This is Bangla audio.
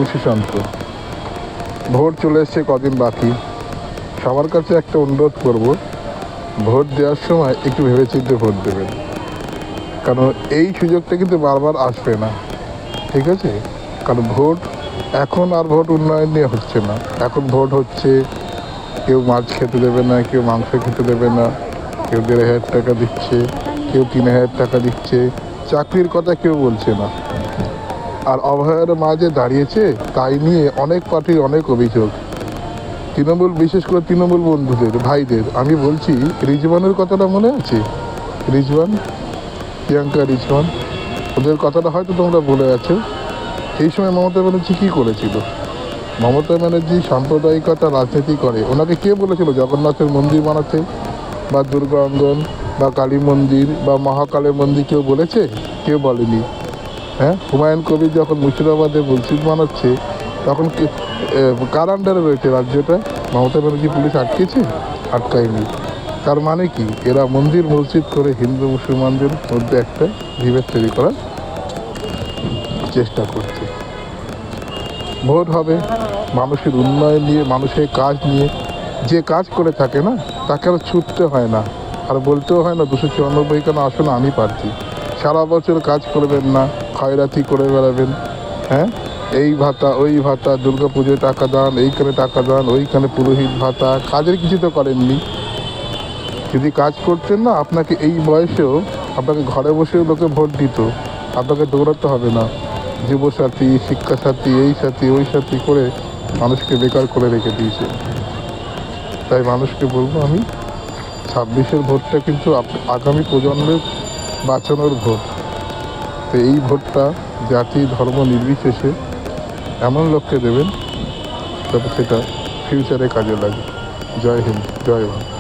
সুশান্ত, ভোট চলে এসছে, কদিন বাকি। সবার কাছে একটা অনুরোধ করব, ভোট দেওয়ার সময় একটু ভেবেচিন্তে ভোট দেবেন, কারণ এই সুযোগটা কিন্তু বারবার আসবে না। ঠিক আছে? কারণ ভোট এখন আর ভোট উন্নয়ন নিয়ে হচ্ছে না, এখন ভোট হচ্ছে কেউ মাছ খেতে দেবে না, কেউ মাংস খেতে দেবে না, কেউ ১,৫০০ টাকা দিচ্ছে, কেউ ৩,০০০ টাকা দিচ্ছে, চাকরির কথা কেউ বলছে না। আর অভয়ের মা যে দাঁড়িয়েছে তাই নিয়ে অনেক পার্টির অনেক অভিযোগ, তৃণমূল, বিশেষ করে তৃণমূল বন্ধুদের, ভাইদের। আমি বলছি, রিজওয়ানের কথাটা মনে আছে? রিজওয়ান, প্রিয়াঙ্কা রিজওয়ান, ওদের কথাটা হয়তো তোমরা বলে আছো। সেই সময় মমতা ব্যানার্জি কী করেছিল? মমতা ব্যানার্জি সাম্প্রদায়িকতা রাজনীতি করে। ওনাকে কে বলেছিল জগন্নাথের মন্দির বানাতে, বা দুর্গা অঙ্গন, বা কালী মন্দির, বা মহাকালের মন্দির কেউ বলেছে? কেউ বলেনি। হ্যাঁ, হুমায়ুন কবির যখন মুর্শিদাবাদে মসজিদ বানাচ্ছে, তখন কার আন্ডারে রয়েছে রাজ্যটা? মমতা ব্যানার্জি পুলিশ আটকেছে? আটকায়নি। তার মানে কি, এরা মন্দির মসজিদ করে হিন্দু মুসলমানদের মধ্যে একটা বিভেদ তৈরি করার চেষ্টা করছে। ভোট হবে, মানুষের উন্নয়ন নিয়ে, মানুষের কাজ নিয়ে। যে কাজ করে থাকে না, তাকে আর ছুটতে হয় না, আর বলতেও হয় না 294 কেন আসন আমি পাচ্ছি। সারা বছর কাজ করবেন না, খয়রাতি করে বেড়াবেন। হ্যাঁ, এই ভাতা ওই ভাতা, দুর্গা পুজোয় টাকা দান, এইখানে টাকা দান, ওইখানে পুরোহিত ভাতা, কাজের কিছু তো করেননি। যদি কাজ করতেন না, আপনাকে এই বয়সেও আপনাকে ঘরে বসেও লোকে ভোট দিত, আপনাকে দৌড়াতে হবে না। যুবসাথী, শিক্ষাসাথী, এই সাথী ওই সাথী করে মানুষকে বেকার করে রেখে দিয়েছে। তাই মানুষকে বলবো আমি, 26-এর ভোটটা কিন্তু আগামী প্রজন্মের বাঁচানোর ভোট। তো এই ভোটটা জাতি ধর্ম নির্বিশেষে এমন লোককে দেবেন যাতে সেটা ফিউচারে কাজে লাগে। জয় হিন্দ, জয় ভারত।